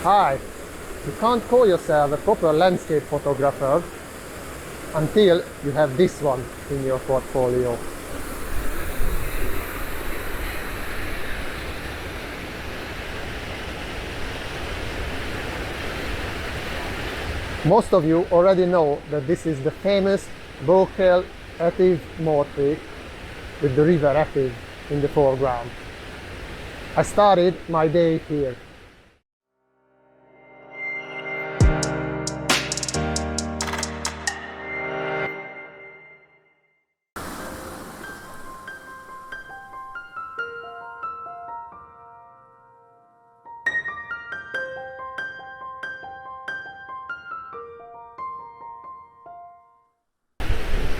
Hi, you can't call yourself a proper landscape photographer until you have this one in your portfolio. Most of you already know that this is the famous Glen Etive motif with the river Etive in the foreground. I started my day here.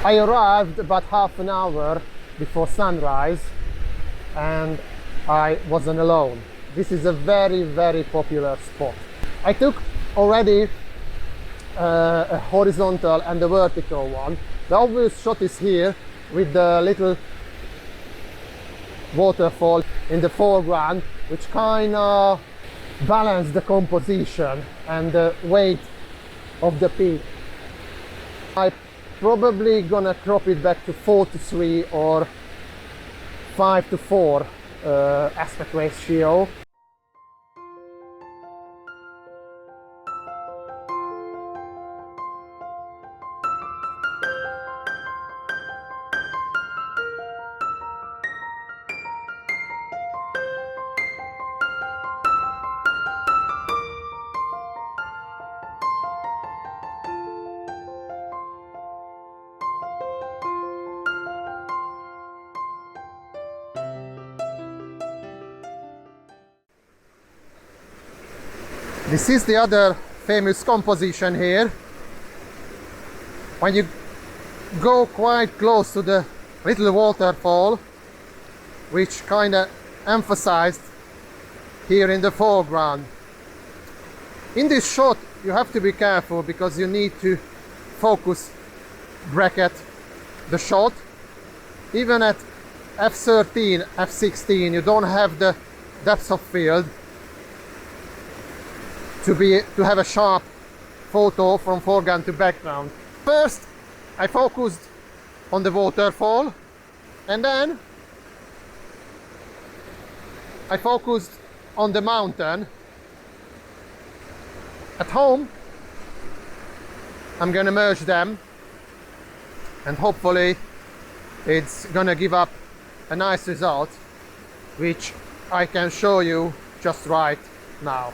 I arrived about half an hour before sunrise and I wasn't alone. This is a very popular spot. I took already a horizontal and a vertical one. The obvious shot is here with the little waterfall in the foreground, which kind of balanced the composition and the weight of the peak. I probably gonna crop it back to 4:3 or 5:4 aspect ratio. This is the other famous composition here. When you go quite close to the little waterfall, which kind of emphasized here in the foreground. In this shot you have to be careful because you need to focus bracket the shot. Even at f13, f16 you don't have the depth of field to have a sharp photo from foreground to background. First I focused on the waterfall and then I focused on the mountain. At home I'm gonna merge them and hopefully it's gonna give up a nice result, which I can show you just right now.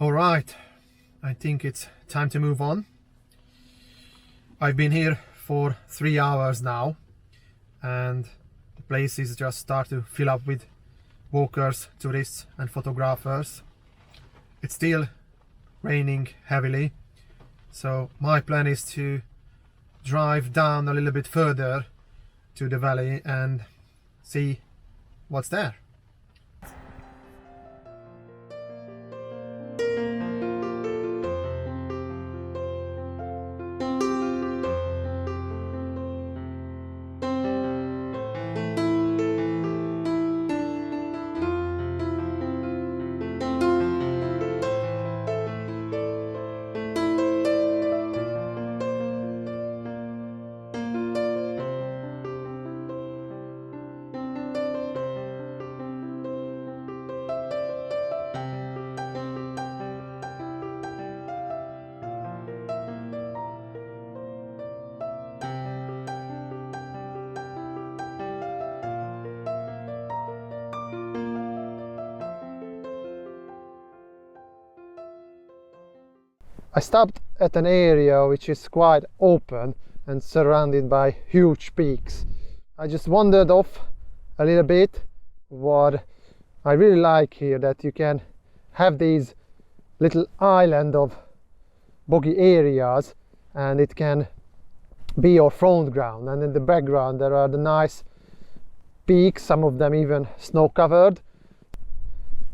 All right, I think it's time to move on. I've been here for 3 hours now and the place is just start to fill up with walkers, tourists and photographers. It's still raining heavily, so my plan is to drive down a little bit further to the valley and see what's there. I stopped at an area which is quite open and surrounded by huge peaks. I just wandered off a little bit. What I really like here, that you can have these little island of boggy areas and it can be your front ground, and in the background there are the nice peaks, some of them even snow covered.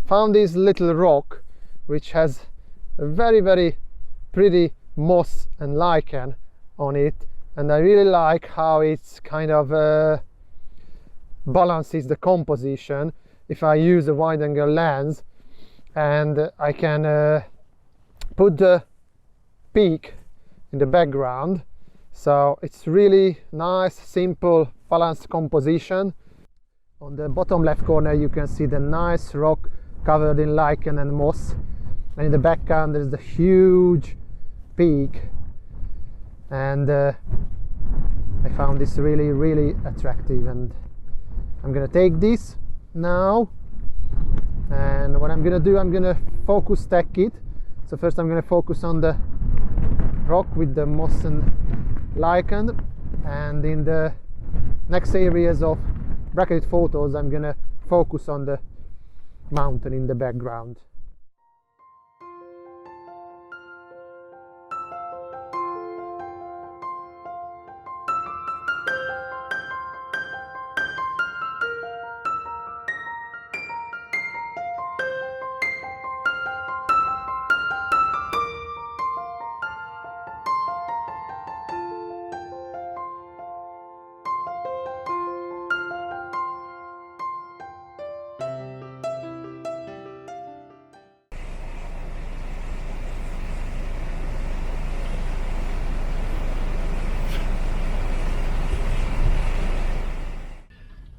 Found this little rock which has a very pretty moss and lichen on it, and I really like how it's kind of balances the composition. If I use a wide angle lens, and I can put the peak in the background, so it's really nice, simple, balanced composition. On the bottom left corner you can see the nice rock covered in lichen and moss, and in the background there's the huge peak, and I found this really attractive, and I'm gonna take this now, and what I'm gonna do, I'm gonna focus stack it. So first I'm gonna focus on the rock with the moss and lichen, and in the next series of bracketed photos I'm gonna focus on the mountain in the background.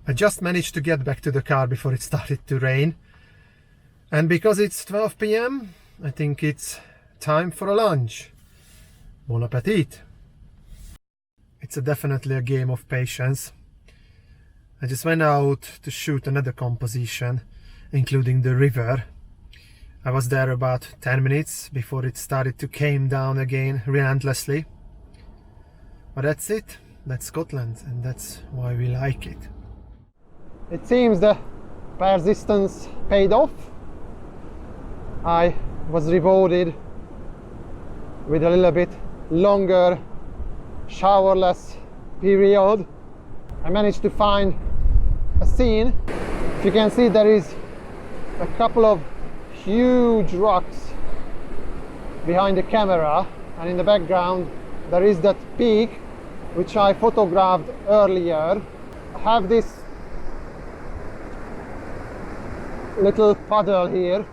I just managed to get back to the car before it started to rain, and because it's 12 p.m. I think it's time for a lunch. Bon appetit! It's definitely a game of patience. I just went out to shoot another composition, including the river. I was there about 10 minutes before it started to calm down again relentlessly. But that's it, that's Scotland, and that's why we like it. It seems the persistence paid off. I was rewarded with a little bit longer showerless period. I managed to find a scene. If you can see, there is a couple of huge rocks behind the camera, and in the background there is that peak which I photographed earlier. I have this little puddle here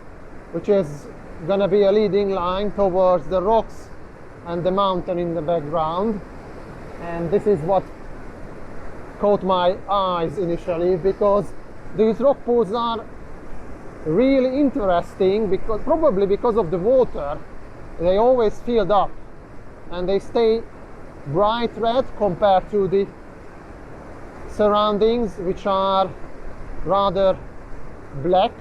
which is gonna be a leading line towards the rocks and the mountain in the background, and this is what caught my eyes initially, because these rock pools are really interesting, because probably because of the water they always filled up and they stay bright red compared to the surroundings which are rather black.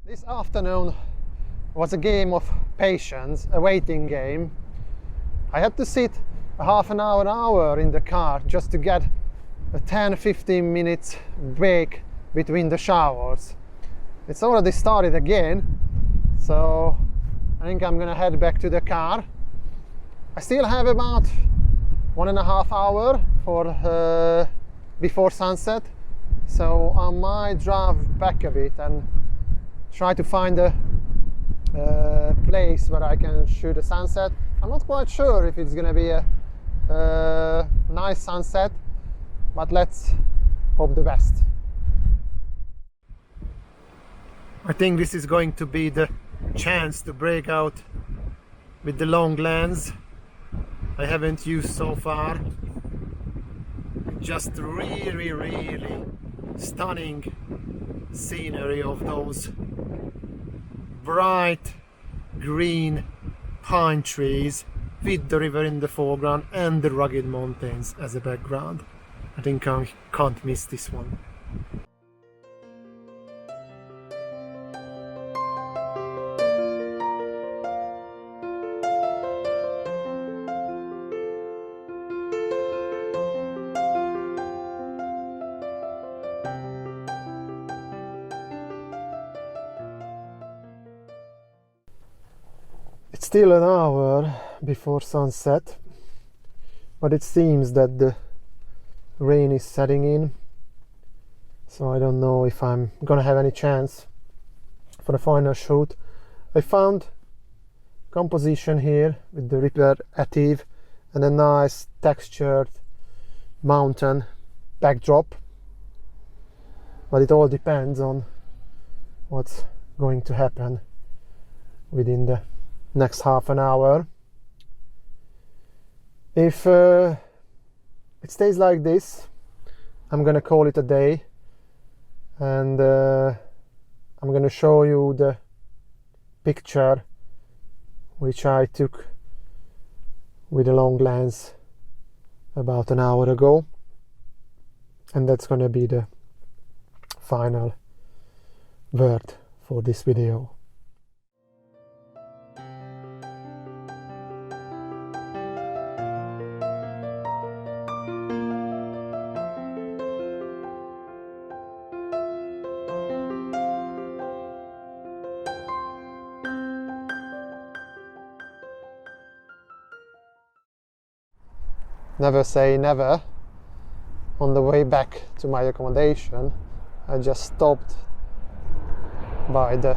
This afternoon was a game of patience, a waiting game. I had to sit a half an hour in the car just to get a 10-15 minutes break between the showers. It's already started again, so I think I'm gonna head back to the car. I still have about 1.5 hours for before sunset, so I might drive back a bit and try to find a place where I can shoot a sunset. I'm not quite sure if it's gonna be a nice sunset, but let's hope the best. I think this is going to be the chance to break out with the long lens I haven't used so far. Just really stunning scenery of those bright green pine trees with the river in the foreground and the rugged mountains as a background. I think I can't miss this one. It's still an hour before sunset, but it seems that the rain is setting in, so I don't know if I'm gonna have any chance for the final shoot. I found composition here with the Glen Etive and a nice textured mountain backdrop, but it all depends on what's going to happen within the next half an hour. If it stays like this, I'm gonna call it a day, and I'm gonna show you the picture which I took with a long lens about an hour ago, and that's gonna be the final word for this video. Never say never. On the way back to my accommodation, I just stopped by the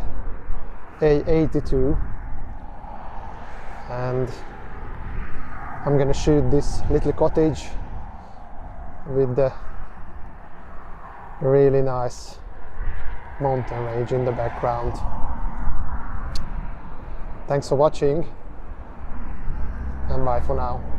A82 and I'm gonna shoot this little cottage with the really nice mountain range in the background. Thanks for watching, and bye for now.